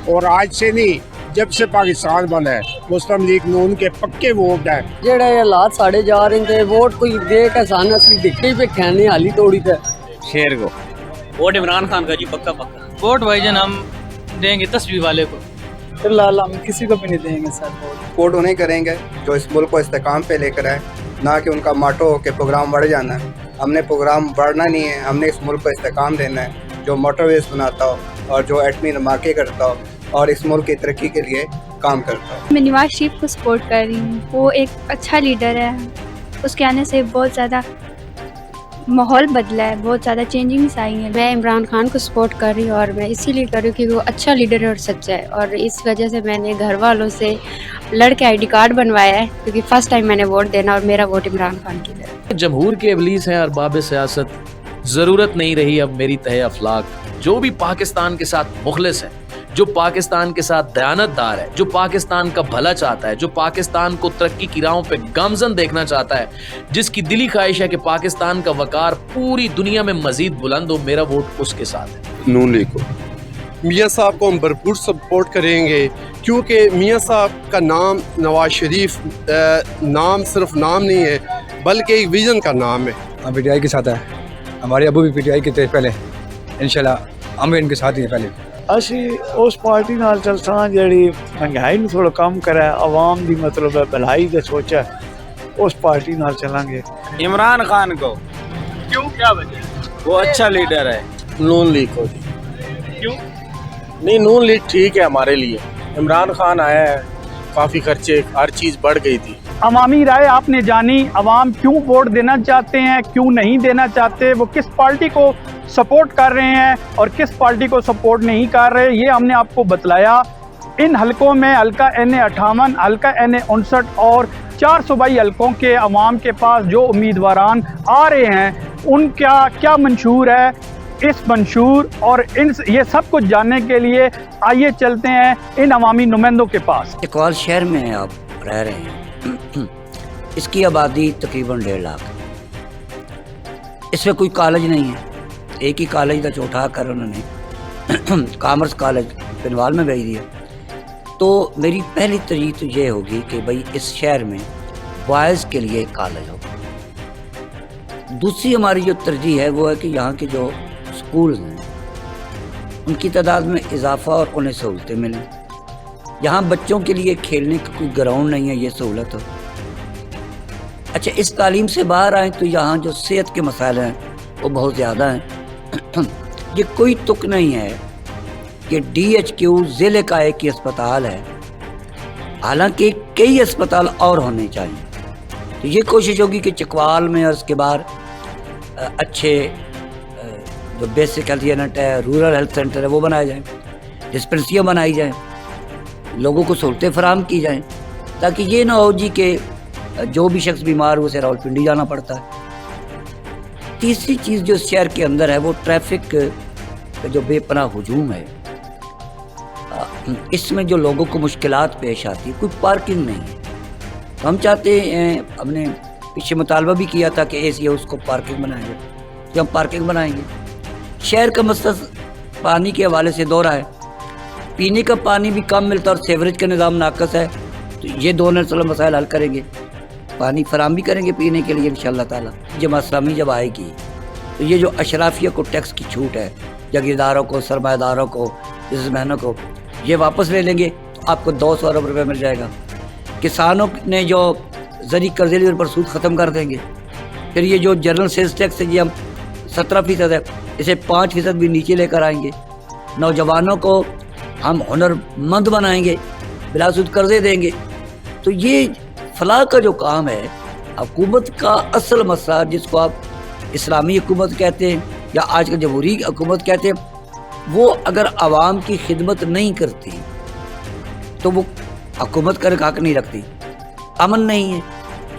और आज से नहीं, जब से पाकिस्तान बना है मुस्लिम लीग नून के पक्के वोट है। जेड़े हालात साढ़े जा रहे थे, वोट कोई दे के सान असली दिखते पे खाने हाली तोड़ी थे शेर को। वोट इमरान खान का जी, पक्का पक्का। वोट भाईजान हम देंगे तस्वीर वाले को। फिलहाल हम किसी को भी नहीं देंगे सर वोट उन्हें करेंगे जो इस मुल्क को इस्तेकाम पे लेकर आए, ना कि उनका मोटो हो कि प्रोग्राम बढ़ जाना है। हमने प्रोग्राम बढ़ना नहीं है, हमने इस मुल्क को इस्तेकाम देना है, जो मोटरवेज बनाता हो और जो एटमी धमाके करता हो और इस मुल्क की तरक्की के लिए काम करता हो। मैं नवाज शरीफ को सपोर्ट कर रही हूँ, वो एक अच्छा लीडर है, उसके आने से बहुत ज़्यादा माहौल बदला है, बहुत ज़्यादा चेंजिंग्स आई हैं। मैं इमरान खान को सपोर्ट कर रही हूँ और मैं इसीलिए कर रही हूँ क्योंकि वो अच्छा लीडर है और सच्चा है, और इस वजह से मैंने घर वालों से लड़ के ID कार्ड बनवाया है क्योंकि फर्स्ट टाइम मैंने वोट देना और मेरा वोट इमरान खान की है। जमहूर के इबलीस हैं अरबाब सियासत, ज़रूरत नहीं रही अब मेरी तहे अफलाक। जो भी पाकिस्तान के साथ मुखलिस है, जो पाकिस्तान के साथ दयानतदार है, जो पाकिस्तान का भला चाहता है, जो पाकिस्तान को तरक्की की राहों पे गामजन देखना चाहता है, जिसकी दिली ख्वाहिश है कि पाकिस्तान का वकार पूरी दुनिया में मजीद बुलंद हो, मेरा वोट उसके साथ है। नून लीग को, मियाँ साहब को हम भरपूर सपोर्ट करेंगे क्योंकि मियाँ साहब का नाम नवाज शरीफ नाम सिर्फ नाम नहीं है बल्कि एक विजन का नाम है। हम PTI के साथ है, हमारे अबू भी PTI के थे पहले, इंशाल्लाह हम इनके साथ ही हैं पहले। ਅਸੀਂ ਉਸ ਪਾਰਟੀ ਨਾਲ ਚੱਲਸਾਂ ਜਿਹੜੀ ਮਹਿੰਗਾਈ ਨੂੰ ਥੋੜਾ ਕਮ ਕਰੇ, ਆਵਾਮ ਦੀ ਮਤਲਬ ਹੈ ਭਲਾਈ ਦੇ ਸੋਚੇ, उस पार्टी ਨਾਲ चलेंगे। इमरान खान को। क्यों, क्या वजह? वो अच्छा लीडर है। नून लीग को। क्यों? नहीं, नून लीग ठीक है हमारे लिए। इमरान खान आया है, काफ़ी खर्चे, हर चीज़ बढ़ गई थी। अवामी राय आपने जानी, अवाम क्यों वोट देना चाहते हैं, क्यों नहीं देना चाहते, वो किस पार्टी को सपोर्ट कर रहे हैं और किस पार्टी को सपोर्ट नहीं कर रहे, ये हमने आपको बतलाया। इन हलकों में हल्का NA 58, हल्का NA 59 और 4 सूबाई हलकों के अवाम के पास जो उम्मीदवारान आ रहे हैं उनका क्या मंशूर है, इस मंशूर और इन ये सब कुछ जानने के लिए आइए चलते हैं इन अवामी नुमाइंदों के पास। चकवाल शहर में आप रह रहे हैं, इसकी आबादी तकरीबन 1.5 लाख, इसमें कोई कॉलेज नहीं है, एक ही कॉलेज का चौथा कर उन्होंने कॉमर्स कॉलेज पिनवाल में भेज दिया। तो मेरी पहली तरजीह तो ये होगी कि भाई इस शहर में बॉयज़ के लिए कॉलेज हो। दूसरी हमारी जो तरजीह है वो है कि यहाँ के जो स्कूल हैं उनकी तादाद में इजाफा और उन्हें सहूलतें मिलें। यहाँ बच्चों के लिए खेलने का कोई ग्राउंड नहीं है, ये सहूलत हो। अच्छा, इस तालीम से बाहर आए तो यहाँ जो सेहत के मसाइल हैं वो बहुत ज़्यादा हैं। ये कोई तुक नहीं है कि DHQ ज़िले का एक ही अस्पताल है, हालांकि कई अस्पताल और होने चाहिए। तो ये कोशिश होगी कि चकवाल में और उसके बाद अच्छे जो बेसिक हेल्थ यूनिट है, रूरल हेल्थ सेंटर है, वो बनाए जाएँ, डिस्पेंसरियाँ बनाई जाएँ, लोगों को सहूलतें फराहम की जाएँ, ताकि ये ना हो जी कि जो भी शख्स बीमार हो उसे रावलपिंडी जाना पड़ता है। तीसरी चीज़ जो शहर के अंदर है वो ट्रैफिक का जो बेपनाह हुजूम है, इसमें जो लोगों को मुश्किलात पेश आती है, कोई पार्किंग नहीं है। तो हम चाहते हैं, हमने पीछे मुतालबा भी किया था कि AC हाउस को पार्किंग बनाएंगे, तो हम पार्किंग बनाएंगे। शहर का मसला पानी के हवाले से दोहरा है, पीने का पानी भी कम मिलता है और सीवरेज का निज़ाम नाकस है। तो ये दोनों मसाइल हल करेंगे, पानी फराम भी करेंगे पीने के लिए इंशाअल्लाह ताला। जमात इस्लामी जब आएगी तो ये जो अशराफिया को टैक्स की छूट है, जागीरदारों को, सरमायादारों को, बिजनेसमैनों को, ये वापस ले लेंगे तो आपको 200 अरब रुपये मिल जाएगा। किसानों ने जो ज़री कर्ज़े लिए उन पर सूद ख़त्म कर देंगे। फिर ये जो जनरल सेल्स टैक्स है ये हम 17% है, इसे 5% भी नीचे लेकर आएंगे। नौजवानों को हम हुनरमंद बनाएंगे, बिलासूद कर्ज़े देंगे। तो ये फलाह का जो काम है, हुकूमत का असल मसला जिसको आप इस्लामी हुकूमत कहते हैं या आज का जमहूरी हुकूमत कहते हैं, वो अगर आवाम की खिदमत नहीं करती तो वो हुकूमत का हक नहीं रखती, अमन नहीं है।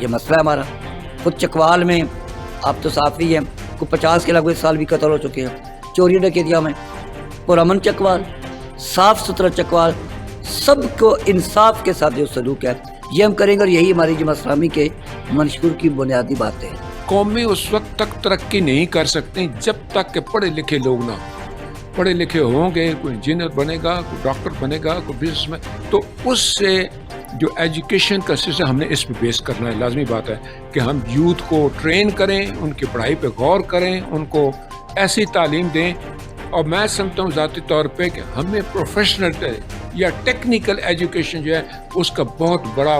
ये मसला है हमारा। खुद चकवाल में आप तो साफ़ी हैं, को 50 के लगभग साल भी कत्ल हो चुके हैं, चोरी डकैतियाँ में। और अमन चकवाल, साफ़ सुथरा चकवाल, سب کو انصاف کے ساتھ جو سلوک ہے یہ ہم کریں گے، اور یہی ہماری جماعت اسلامی کے منشور کی بنیادی بات ہے۔ قومیں اس وقت تک ترقی نہیں کر سکتی جب تک کہ پڑھے لکھے لوگ نہ ہوں۔ پڑھے لکھے ہوں گے، کوئی انجینئر بنے گا، کوئی ڈاکٹر بنے گا، کوئی بزنس مین، تو اس سے جو ایجوکیشن کا سلسلہ ہم نے اس پہ بیس کرنا ہے۔ لازمی بات ہے کہ ہم یوتھ کو ٹرین کریں، ان کی پڑھائی پہ غور کریں، ان کو ایسی تعلیم دیں۔ اور میں سمجھتا ہوں ذاتی طور پہ کہ ہمیں پروفیشنل یا ٹیکنیکل ایجوکیشن جو ہے اس کا بہت بڑا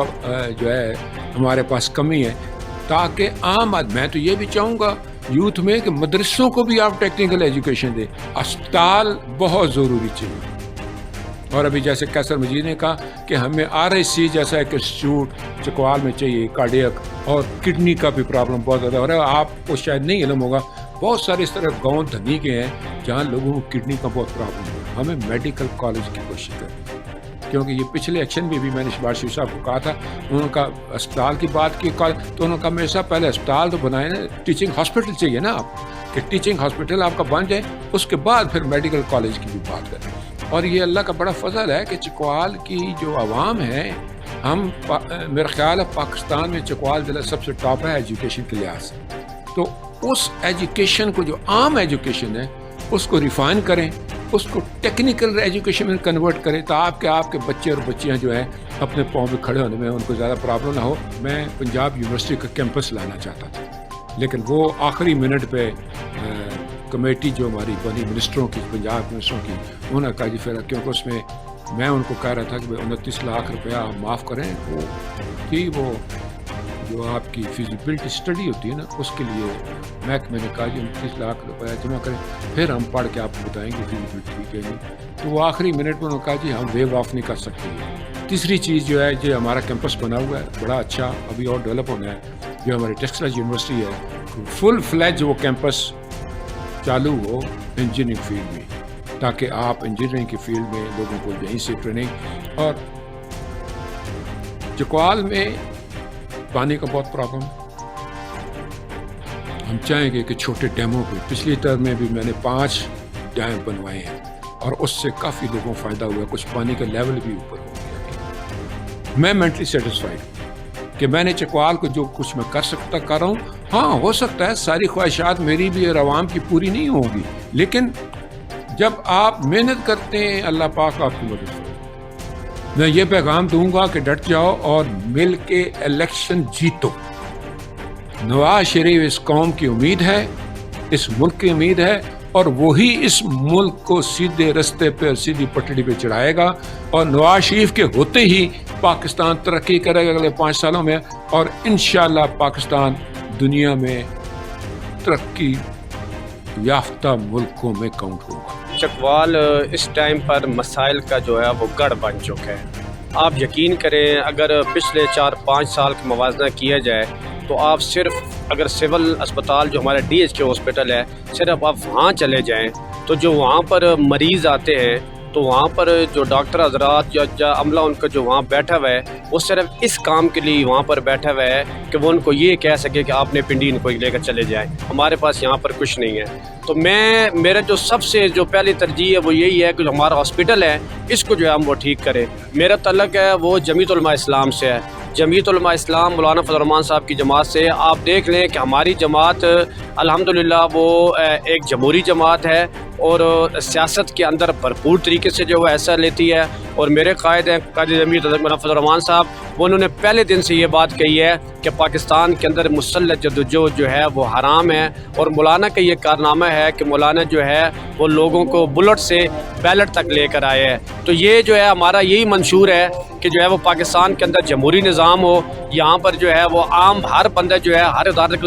جو ہے ہمارے پاس کمی ہے، تاکہ عام میں تو یہ بھی چاہوں گا یوتھ میں کہ مدرسوں کو بھی آپ ٹیکنیکل ایجوکیشن دیں۔ اسپتال بہت ضروری چاہیے، اور ابھی جیسے کیسر مجید نے کہا کہ ہمیں RSC جیسا ایک انسٹیٹیوٹ چکوال میں چاہیے، کارڈیک اور کڈنی کا بھی پرابلم بہت زیادہ ہو رہا ہے۔ آپ کو شاید نہیں علم ہوگا، بہت سارے اس طرح گاؤں دھنی کے ہیں جہاں لوگوں کو کڈنی کا بہت پرابلم ہے۔ ہمیں میڈیکل کالج کی کوشش کریں، کیونکہ یہ پچھلے ایکشن میں بھی میں نے شباز شریف صاحب کو کہا تھا، انہوں نے کہا اسپتال کی بات کی، تو انہوں نے کہا میرے صاحب پہلے اسپتال تو بنائے نا، ٹیچنگ ہاسپٹل چاہیے نا آپ، کہ ٹیچنگ ہاسپٹل آپ کا بن جائے، اس کے بعد پھر میڈیکل کالج کی بھی بات کریں۔ اور یہ اللہ کا بڑا فضل ہے کہ چکوال کی جو عوام ہے، ہم میرا خیال ہے پاکستان میں چکوال ضلع سب سے ٹاپ ہے ایجوکیشن کے لحاظ سے، تو اس ایجوکیشن کو جو عام ایجوکیشن ہے اس کو ریفائن کریں، اس کو ٹیکنیکل ایجوکیشن میں کنورٹ کریں، تو آپ کے بچے اور بچیاں جو ہیں اپنے پاؤں پہ کھڑے ہونے میں ان کو زیادہ پرابلم نہ ہو۔ میں پنجاب یونیورسٹی کا کیمپس لانا چاہتا تھا، لیکن وہ آخری منٹ پہ کمیٹی جو ہماری بنی منسٹروں کی، پنجاب منسٹروں کی، انہوں نے کہا جی پھر، کیونکہ اس میں ان کو کہہ رہا تھا کہ 29 لاکھ روپیہ معاف کریں، وہ تھی وہ جو آپ کی فیزیبلٹی اسٹڈی ہوتی ہے نا، اس کے لیے محکمے نے کہا جی 29 لاکھ روپیہ جمع کریں، پھر ہم پڑھ کے آپ کو بتائیں گے فیزیبلٹی ٹھیک ہے نہیں۔ تو وہ آخری منٹ میں انہوں نے کہا جی ہم ویو آف نہیں کر سکتے۔ تیسری چیز جو ہے جو ہمارا کیمپس بنا ہوا ہے بڑا اچھا، ابھی اور ڈیولپ ہونا ہے، جو ہماری ٹیکسٹائل یونیورسٹی ہے، فل فلیج وہ کیمپس چالو ہو انجینئرنگ فیلڈ میں، تاکہ آپ انجینئرنگ کی فیلڈ میں لوگوں کو یہیں سے ٹریننگ۔ اور چکوال میں پانی کا بہت پرابلم، ہم چاہیں گے کہ چھوٹے ڈیموں پہ، پچھلی ٹرم میں بھی میں نے 5 ڈیم بنوائے ہیں اور اس سے کافی لوگوں کو فائدہ ہوا، کچھ پانی کا لیول بھی اوپر ہو گیا۔ میں مینٹلی سیٹسفائیڈ کہ میں نے چکوال کو جو کچھ میں کر سکتا کر رہا ہوں۔ ہاں ہو سکتا ہے ساری خواہشات میری بھی اور عوام کی پوری نہیں ہوگی، لیکن جب آپ محنت کرتے ہیں اللہ پاک آپ کی مدد کرے۔ میں یہ پیغام دوں گا کہ ڈٹ جاؤ اور مل کے الیکشن جیتو۔ نواز شریف اس قوم کی امید ہے، اس ملک کی امید ہے، اور وہی اس ملک کو سیدھے رستے پہ، سیدھی پٹڑی پہ چڑھائے گا، اور نواز شریف کے ہوتے ہی پاکستان ترقی کرے گا اگلے 5 سالوں میں، اور انشاءاللہ پاکستان دنیا میں ترقی یافتہ ملکوں میں کاؤنٹ ہوگا۔ چکوال اس ٹائم پر مسائل کا جو ہے وہ گڑھ بن چکا ہے۔ آپ یقین کریں اگر پچھلے 4-5 سال کا موازنہ کیا جائے تو آپ صرف اگر سول اسپتال جو ہمارا DHK ہاسپٹل ہے، صرف آپ وہاں چلے جائیں تو جو وہاں پر مریض آتے ہیں تو وہاں پر جو ڈاکٹر حضرات یا عملہ ان کا جو وہاں بیٹھا ہوا ہے وہ صرف اس کام کے لیے وہاں پر بیٹھا ہوا ہے کہ وہ ان کو یہ کہہ سکے کہ آپ نے پنڈی ان کو لے کر چلے جائیں، ہمارے پاس یہاں پر کچھ نہیں ہے۔ تو میرا جو سب سے جو پہلی ترجیح ہے وہ یہی ہے کہ جو ہمارا ہاسپٹل ہے اس کو جو ہے ہم وہ ٹھیک کریں۔ میرا تعلق ہے وہ جمعیت علماء اسلام سے ہے، جمعیت علماء اسلام مولانا فضل الرحمان صاحب کی جماعت سے۔ آپ دیکھ لیں کہ ہماری جماعت الحمدللہ وہ ایک جمہوری جماعت ہے اور سیاست کے اندر بھرپور طریقے سے جو ہے حصہ لیتی ہے، اور میرے قائد ہیں قائد جمعیت مولانا فضل الرحمان صاحب، وہ انہوں نے پہلے دن سے یہ بات کہی ہے کہ پاکستان کے اندر مسلح جدوجہد جو ہے وہ حرام ہے، اور مولانا کا یہ کارنامہ ہے کہ مولانا جو ہے وہ لوگوں کو بلٹ سے بیلٹ تک لے کر آئے ہیں۔ تو یہ جو ہے ہمارا یہی منشور ہے کہ جو ہے وہ پاکستان کے اندر جمہوری نظام ہو، یہاں پر جو ہے وہ عام ہر بندہ جو ہے ہر ادارے تک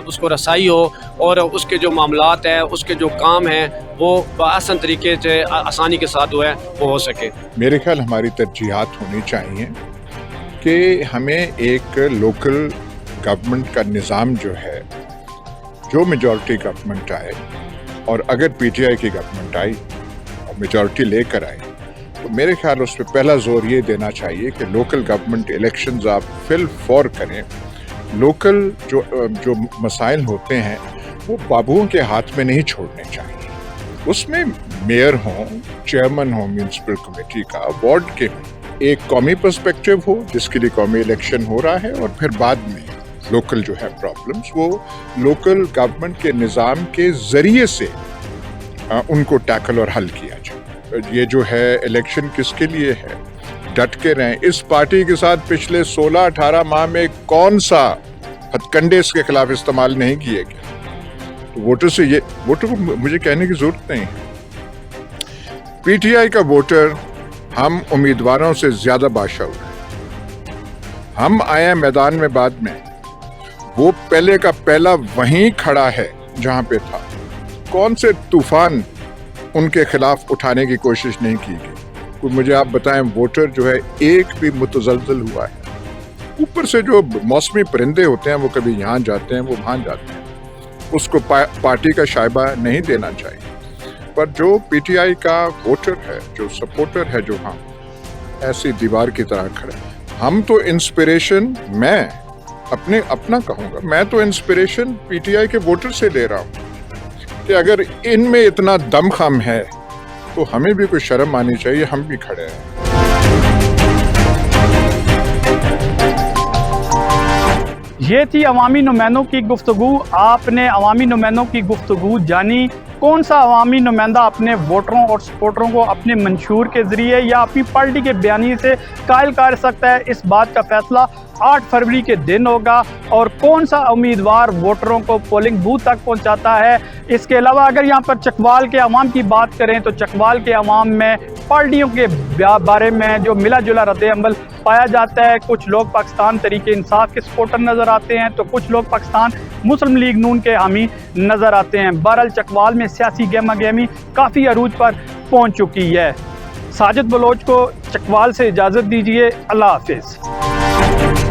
اس کو رسائی ہو، اور اس کے جو معاملات ہیں اس کے جو کام ہیں وہ آسان طریقے سے آسانی کے ساتھ وہ ہو سکے۔ میرے خیال ہماری ترجیحات ہونی چاہیے کہ ہمیں ایک لوکل گورنمنٹ کا نظام جو ہے، جو میجورٹی گورنمنٹ آئے، اور اگر PTI کی گورنمنٹ آئی اور میجورٹی لے کر آئی تو میرے خیال اس پہ پہلا زور یہ دینا چاہیے کہ لوکل گورنمنٹ الیکشنز آپ فی الفور کریں۔ لوکل جو مسائل ہوتے ہیں وہ بابوؤں کے ہاتھ میں نہیں چھوڑنے چاہیے، اس میں मेयर हों, चेयरमैन हो म्यूनिसिपल कमेटी का, वार्ड के हों, एक कौमी पर्सपेक्टिव हो जिसके लिए कौमी इलेक्शन हो रहा है, और फिर बाद में लोकल जो है प्रॉब्लम्स वो लोकल गवर्नमेंट के निज़ाम के ज़रिए से उनको टैकल और हल किया जाए। ये जो है इलेक्शन किसके लिए है, डट के रहें। इस पार्टी के साथ पिछले 16-18 माह में कौन सा हथकंडे इसके खिलाफ इस्तेमाल नहीं किए गए। तो वोटर को मुझे कहने की जरूरत नहीं है। पीटीआई का वोटर हम उम्मीदवारों से ज्यादा बादशाह है। हम आए मैदान में बाद में, वो पहले का पहला वहीं खड़ा है जहां पे था। कौन से तूफान उनके खिलाफ उठाने की कोशिश नहीं की गई। तो मुझे आप बताएं, वोटर जो है एक भी मुतज़लज़ल हुआ है। ऊपर से जो मौसमी परिंदे होते हैं वो कभी यहाँ जाते हैं, वो वहाँ जाते हैं, उसको पार्टी का शायबा नहीं देना चाहिए। पर जो पीटीआई का वोटर है, जो सपोर्टर है, जो हाँ ऐसी दीवार की तरह खड़ा है। हम तो इंस्पिरेशन, मैं अपना कहूँगा, मैं तो इंस्पिरेशन पीटीआई के वोटर से ले रहा हूँ कि अगर इनमें इतना दमखम है तो हमें भी कोई शर्म आनी चाहिए, हम भी खड़े हैं। ये थी अवामी नुमाइंदों की गुफ्तगू। आपने अवामी नुमाइंदों की गुफ्तगू जानी। कौन सा अवामी नुमाइंदा अपने वोटरों और सपोर्टरों को अपने मंशूर के ज़रिए या अपनी पार्टी के बयानी से कायल कर सकता है, इस बात का फैसला 8 फरवरी के दिन होगा। और कौन सा उम्मीदवार वोटरों को पोलिंग बूथ तक पहुंचाता है। इसके अलावा अगर यहाँ पर चकवाल के अवाम की बात करें तो चकवाल के अवाम में पार्टियों के बारे में जो मिला जुला रद्द-ए-अमल पाया जाता है। कुछ लोग पाकिस्तान तहरीक इंसाफ के सपोर्टर नज़र आते हैं तो कुछ लोग पाकिस्तान मुस्लिम लीग नून के हामी नज़र आते हैं। बहरहाल चकवाल में सियासी गहमा गहमी काफ़ी अरूज पर पहुँच चुकी है। साजिद बलोच को चकवाल से इजाज़त दीजिए। अल्लाह हाफिज़।